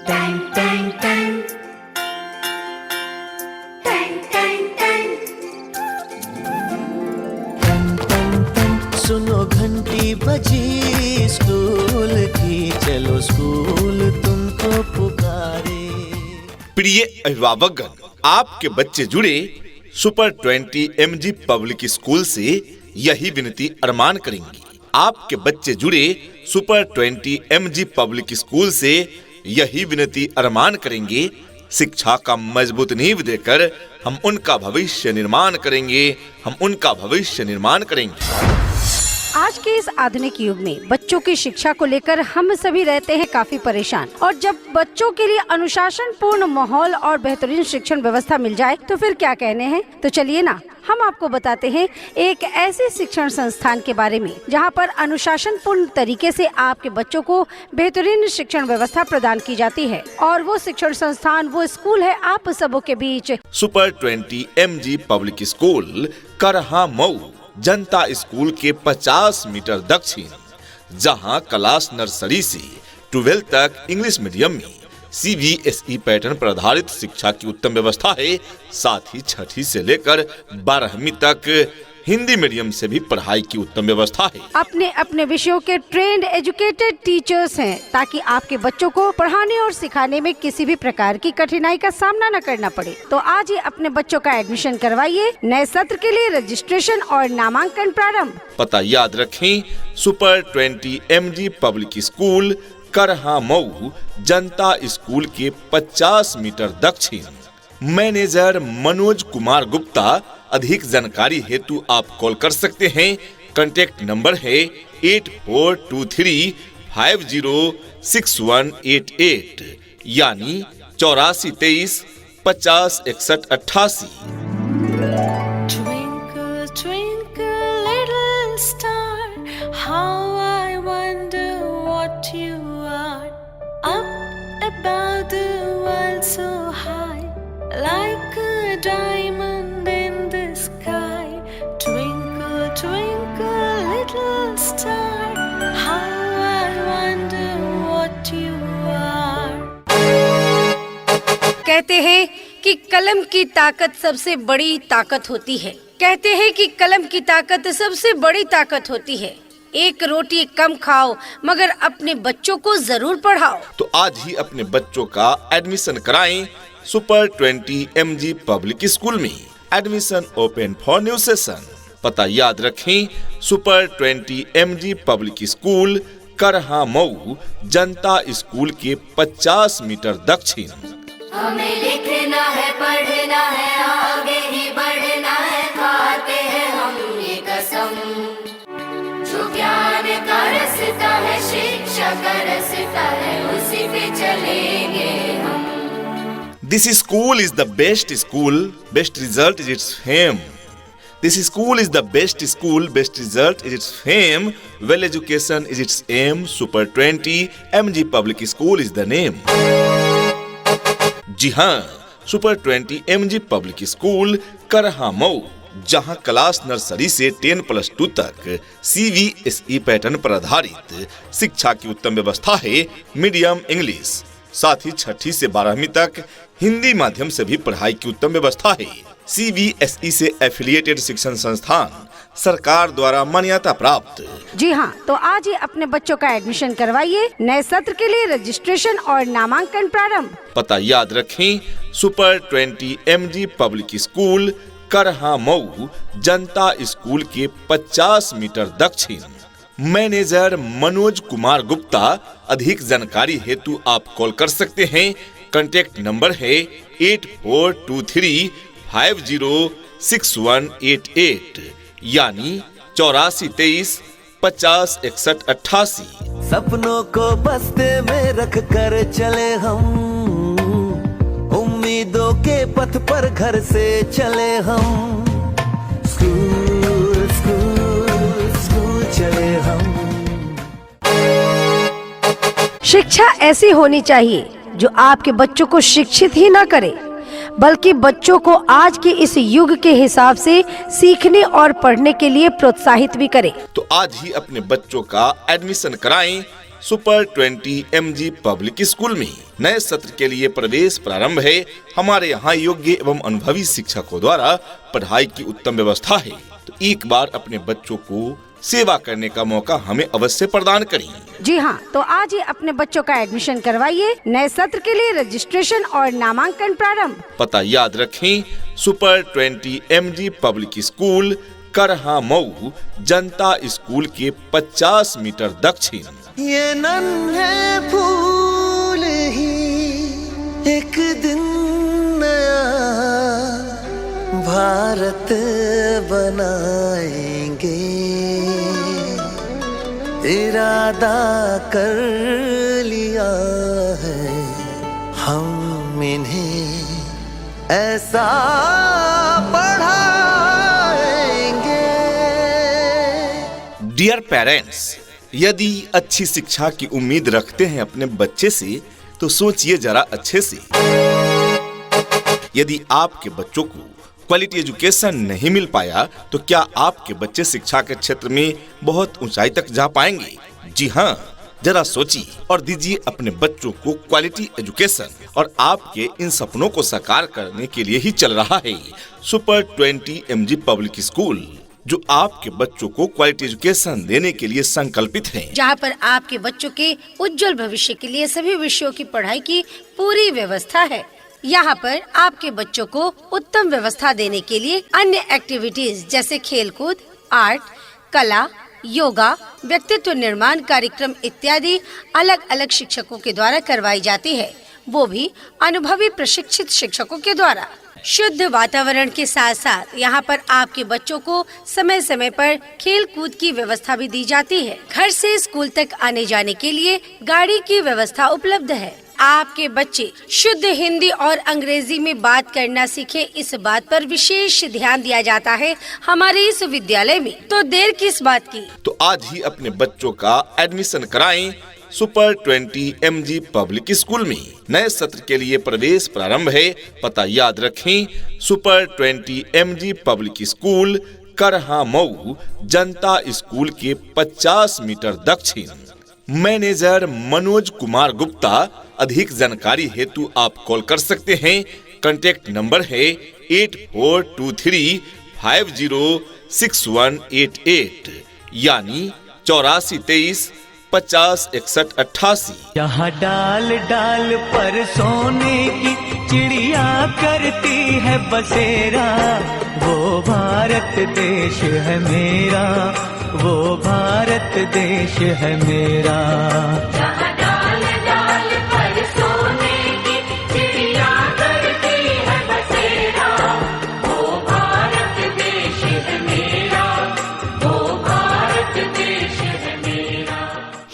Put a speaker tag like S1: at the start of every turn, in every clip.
S1: Tang टैंग टैंग टैंग टैंग टैंग
S2: टन टन टन सुनो घंटी बजी स्कूल की, चलो स्कूल तुमको पुकारे।
S3: प्रिय अभिभावकगण, आपके बच्चे जुड़े सुपर 20 MG पब्लिक स्कूल से यही विनती अरमान करेंगे। आपके बच्चे जुड़े सुपर 20 MG पब्लिक स्कूल से यही विनती अरमान करेंगे, शिक्षा का मजबूत नींव देकर हम उनका भविष्य निर्माण करेंगे, हम उनका भविष्य निर्माण करेंगे।
S4: आज के इस आधुनिक युग में बच्चों की शिक्षा को लेकर हम सभी रहते हैं काफी परेशान, और जब बच्चों के लिए अनुशासन पूर्ण माहौल और बेहतरीन शिक्षण व्यवस्था मिल जाए तो फिर क्या कहने हैं। तो चलिए ना, हम आपको बताते हैं एक ऐसे शिक्षण संस्थान के बारे में जहां पर अनुशासन पूर्ण तरीके से आपके बच्चों को बेहतरीन शिक्षण व्यवस्था प्रदान की जाती है। और वो शिक्षण संस्थान, वो स्कूल है आप सबों के बीच
S3: सुपर 20 MG पब्लिक स्कूल करहा मऊ जनता स्कूल के 50 मीटर दक्षिण, जहां क्लास नर्सरी से 12 तक इंग्लिश मीडियम में CBSE पैटर्न पर आधारित शिक्षा की उत्तम व्यवस्था है। साथ ही 6ठी से लेकर 12वीं तक हिंदी मीडियम से भी पढ़ाई की उत्तम व्यवस्था है।
S4: अपने अपने विषयों के ट्रेंड एजुकेटेड टीचर्स हैं, ताकि आपके बच्चों को पढ़ाने और सिखाने में किसी भी प्रकार की कठिनाई का सामना न करना पड़े। तो आज ही अपने बच्चों का एडमिशन करवाइए। नए सत्र के लिए रजिस्ट्रेशन और नामांकन प्रारंभ।
S3: पता याद रखें, सुपर 20 MG पब्लिक स्कूल करहा मऊ जनता स्कूल के 50 मीटर दक्षिण। मैनेजर मनोज कुमार गुप्ता। अधिक जानकारी हेतु आप कॉल कर सकते हैं। कांटेक्ट नंबर है 8423506188 यानी 8423 50 61 88।
S1: Twinkle, twinkle, little star, how I wonder what you are. Up above the world so high, like a diamond in the sky. Twinkle, twinkle, little star, how I wonder what you are.
S4: कहते हैं कि कलम की ताकत सबसे बड़ी ताकत होती है। कहते हैं कि कलम की ताकत सबसे बड़ी ताकत होती है। एक रोटी कम खाओ, मगर अपने बच्चों को जरूर पढ़ाओ।
S3: तो आज ही अपने बच्चों का एडमिशन कराएं सुपर 20 MG पब्लिक स्कूल में। Admission open for new session. पता याद रखें, सुपर 20 MG पब्लिक स्कूल करहा मऊ जनता स्कूल के 50 मीटर दक्षिण।
S1: हमें लिखना है, पढ़ना है, आगे ही बढ़ना है, खाते हैं हम ये कसम। जो ज्ञान का रास्ता है, शिक्षा का रास्ता है, उसी पे चलेंगे हम।
S3: This school is the best school, best result is its fame. This school is the best school, best result is its fame. Well education is its aim. Super 20 MG Public School is the name. जी हाँ, super 20 MG public school करहा मऊ, जहां class nursery से 10+2 तक CBSE pattern पर आधारित शिक्षा की उत्तम व्यवस्था है। मीडियम इंग्लिश, साथ ही 6ठी से 12वीं तक हिंदी माध्यम से भी पढ़ाई की उत्तम व्यवस्था है। CBSE से एफिलिएटेड शिक्षण संस्थान, सरकार द्वारा मान्यता प्राप्त।
S4: जी हाँ, तो आज ही अपने बच्चों का एडमिशन करवाइए। नए सत्र के लिए रजिस्ट्रेशन और नामांकन प्रारंभ।
S3: पता याद रखें, सुपर 20 MG पब्लिक स्कूल करहा मऊ जनता स्कूल के 50 मीटर दक्षिण। मैनेजर मनोज कुमार गुप्ता। अधिक जानकारी हेतु आप कॉल कर सकते हैं। कांटेक्ट नंबर है 8423506188 यानी 8423 50 61 88।
S2: सपनों को बस्ते में रख कर चले हम, उम्मीदों के पथ पर घर से चले हम। स्कूल स्कूल स्कूल चले हम।
S4: शिक्षा ऐसी होनी चाहिए जो आपके बच्चों को शिक्षित ही ना करे, बल्कि बच्चों को आज के इस युग के हिसाब से सीखने और पढ़ने के लिए प्रोत्साहित भी करे।
S3: तो आज ही अपने बच्चों का एडमिशन कराएं सुपर 20 MG पब्लिक स्कूल में नए सत्र के लिए प्रवेश प्रारंभ है। हमारे यहाँ योग्य एवं अनुभवी शिक्षकों द्वारा पढ़ाई की उत्तम व्यवस्था है, तो एक बार अपने बच्चों को सेवा करने का मौका हमें अवश्य प्रदान करें।
S4: जी हाँ, तो आज ही अपने बच्चों का एडमिशन करवाइए। नए सत्र के लिए रजिस्ट्रेशन और नामांकन प्रारंभ।
S3: पता याद रखें, सुपर 20 MG पब्लिक स्कूल, करहा मऊ, जनता स्कूल के 50 मीटर दक्षिण।
S2: ये नन्हे फूल ही एक दिन नया भारत बनाएंगे, इरादा कर लिया है हम इन्हें ऐसा पढ़ाएंगे।
S3: डियर पेरेंट्स, यदि अच्छी शिक्षा की उम्मीद रखते हैं अपने बच्चे से तो सोचिए जरा अच्छे से। यदि आपके बच्चों को क्वालिटी एजुकेशन नहीं मिल पाया तो क्या आपके बच्चे शिक्षा के क्षेत्र में बहुत ऊंचाई तक जा पाएंगे? जी हाँ, जरा सोचिए और दीजिए अपने बच्चों को क्वालिटी एजुकेशन। और आपके इन सपनों को साकार करने के लिए ही चल रहा है सुपर 20 MG पब्लिक स्कूल, जो आपके बच्चों को क्वालिटी एजुकेशन देने के लिए संकल्पित है।
S4: जहाँ पर आपके बच्चों के उज्जवल भविष्य के लिए सभी विषयों की पढ़ाई की पूरी व्यवस्था है। यहाँ पर आपके बच्चों को उत्तम व्यवस्था देने के लिए अन्य एक्टिविटीज जैसे खेलकूद, आर्ट, कला, योगा, व्यक्तित्व निर्माण कार्यक्रम इत्यादि अलग अलग शिक्षकों के द्वारा करवाई जाती है, वो भी अनुभवी प्रशिक्षित शिक्षकों के द्वारा। शुद्ध वातावरण के साथ साथ यहाँ पर आपके बच्चों को समय समय पर खेल कूद की व्यवस्था भी दी जाती है। घर से स्कूल तक आने जाने के लिए गाड़ी की व्यवस्था उपलब्ध है। आपके बच्चे शुद्ध हिंदी और अंग्रेजी में बात करना सीखे, इस बात पर विशेष ध्यान दिया जाता है हमारे इस विद्यालय में। तो देर किस बात की,
S3: तो आज ही अपने बच्चों का एडमिशन कराएं। सुपर 20 MG पब्लिक स्कूल में नए सत्र के लिए प्रवेश प्रारंभ है। पता याद रखें, सुपर 20 MG पब्लिक स्कूल, करहा मऊ, जनता स्कूल के 50 मीटर दक्षिण। मैनेजर मनोज कुमार गुप्ता। अधिक जानकारी हेतु आप कॉल कर सकते हैं। कांटेक्ट नंबर है 8423506188 यानी 8423 50 61 88।
S5: यहाँ डाल डाल पर सोने की चिड़िया करती है बसेरा, वो भारत देश है मेरा, वो भारत देश है मेरा।
S1: जहाँ डाल डाल पर सोने की चिड़िया करती है बसेरा, वो भारत देश है मेरा, वो भारत देश है मेरा।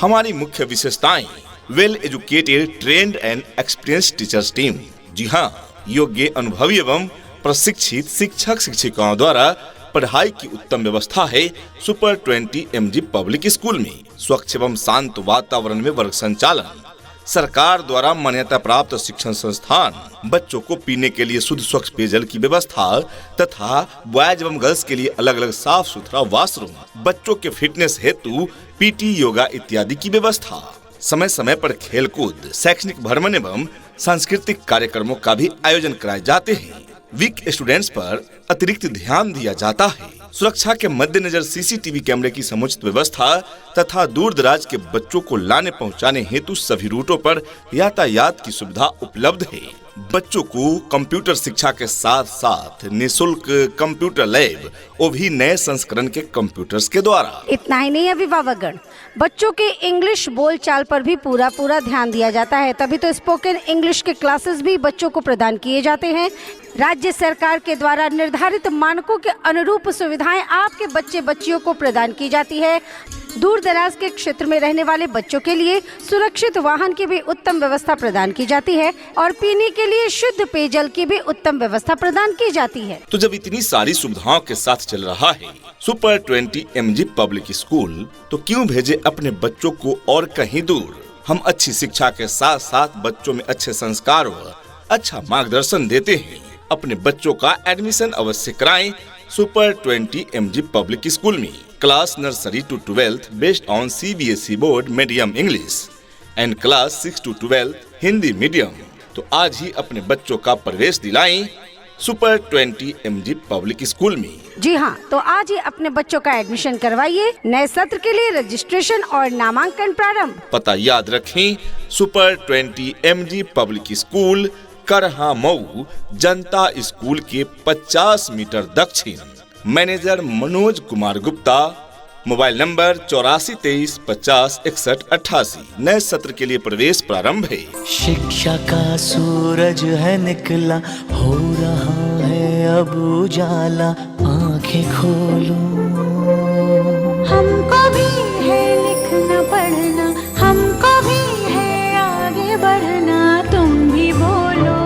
S3: हमारी मुख्य विशेषताएं: well educated, trained and experience teachers team. जी हाँ, योग्य, अनुभवी एवं प्रशिक्षित शिक्षक शिक्षिकाओं द्वारा पढ़ाई की उत्तम व्यवस्था है। सुपर 20 MG पब्लिक स्कूल में स्वच्छ एवं शांत वातावरण में वर्ग संचालन, सरकार द्वारा मान्यता प्राप्त शिक्षण संस्थान, बच्चों को पीने के लिए शुद्ध स्वच्छ पेयजल की व्यवस्था तथा बॉयज एवं गर्ल्स के लिए अलग अलग साफ सुथरा वॉशरूम, बच्चों के फिटनेस हेतु PT, योगा इत्यादि की व्यवस्था। समय समय पर खेलकूद, शैक्षणिक भ्रमण एवं सांस्कृतिक कार्यक्रमों का भी आयोजन कराए जाते हैं। वीक स्टूडेंट्स पर अतिरिक्त ध्यान दिया जाता है। सुरक्षा के मद्देनजर CCTV कैमरे की समुचित व्यवस्था तथा दूर दराज के बच्चों को लाने पहुंचाने हेतु सभी रूटों पर यातायात की सुविधा उपलब्ध है। बच्चों को कंप्यूटर शिक्षा के साथ साथ निःशुल्क कंप्यूटर लैब, वो भी नए संस्करण के कंप्यूटर्स के द्वारा।
S4: इतना ही नहीं अभिभावकगण, बच्चों के इंग्लिश बोलचाल पर भी पूरा ध्यान दिया जाता है। तभी तो स्पोकन इंग्लिश के क्लासेस भी बच्चों को प्रदान किए जाते हैं। राज्य सरकार के द्वारा निर्धारित मानकों के अनुरूप सुविधाएं आपके बच्चे बच्चियों को प्रदान की जाती है। दूर दराज के क्षेत्र में रहने वाले बच्चों के लिए सुरक्षित वाहन की भी उत्तम व्यवस्था प्रदान की जाती है और पीने के लिए शुद्ध पेयजल की भी उत्तम व्यवस्था प्रदान की जाती है।
S3: तो जब इतनी सारी सुविधाओं के साथ चल रहा है सुपर 20 MG पब्लिक स्कूल, तो क्यों भेजे अपने बच्चों को और कहीं दूर। हम अच्छी शिक्षा के साथ साथ बच्चों में अच्छे संस्कार व अच्छा मार्गदर्शन देते हैं। अपने बच्चों का एडमिशन अवश्य कराएं। सुपर 20 MG पब्लिक स्कूल में class nursery to 12th based on CBSE board medium English and class 6 to 12 Hindi medium. तो आज ही अपने बच्चों का प्रवेश दिलाएं सुपर 20 MG पब्लिक स्कूल में।
S4: जी हाँ, तो आज ही अपने बच्चों का एडमिशन करवाइए। नए सत्र के लिए रजिस्ट्रेशन और नामांकन प्रारंभ।
S3: पता याद रखें, सुपर 20 MG पब्लिक स्कूल, करहा मऊ, जनता स्कूल के 50 मीटर दक्षिण। Manager Manoj Kumar Gupta, mobile number 8423506188। नए सत्र के लिए प्रवेश प्रारंभ है।
S5: शिक्षा का सूरज है निकला, हो रहा है अब उजाला, आंखें खोलो।
S6: हमको भी है लिखना पढ़ना, हमको भी है आगे बढ़ना, तुम भी बोलो।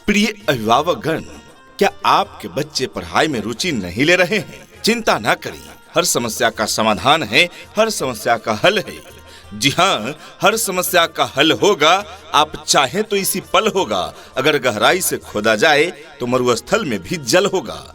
S3: प्रिय अभिभावकगण, क्या आपके बच्चे पढ़ाई में रुचि नहीं ले रहे हैं? चिंता न करिए, हर समस्या का समाधान है, हर समस्या का हल है। जी हाँ, हर समस्या का हल होगा। आप चाहें तो इसी पल होगा, अगर गहराई से खोदा जाए तो मरुस्थल में भी जल होगा।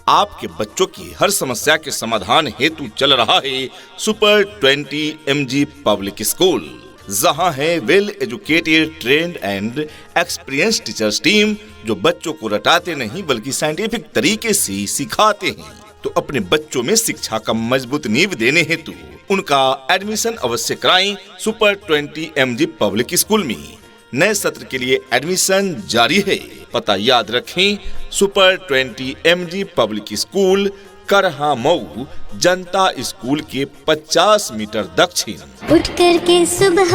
S3: आपके बच्चों की हर समस्या के समाधान हेतु चल रहा है सुपर 20 MG पब्लिक स्कूल, जहां है well educated, trained and experience teachers team, जो बच्चों को रटाते नहीं बल्कि साइंटिफिक तरीके से सिखाते हैं। तो अपने बच्चों में शिक्षा का मजबूत नींव देने हेतु उनका एडमिशन अवश्य कराएं सुपर 20 MG पब्लिक स्कूल में। नए सत्र के लिए एडमिशन जारी है। पता याद रखें, सुपर 20 MG पब्लिक स्कूल, करहा मऊ, जनता स्कूल के 50 मीटर दक्षिण।
S6: उठ कर के सुबह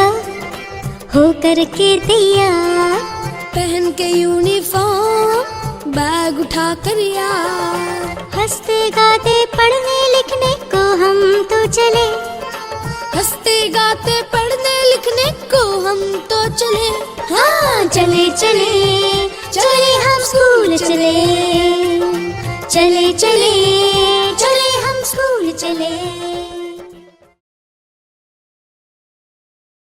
S6: हो कर के तैयार, पहन के यूनिफॉर्म, बैग उठा कर यार, हंसते गाते पढ़ने लिखने को हम तो चले, हंसते गाते पढ़ने लिखने को हम तो चले। हाँ चले चले चले हम स्कूल चले, चले चले चले हम स्कूल चले।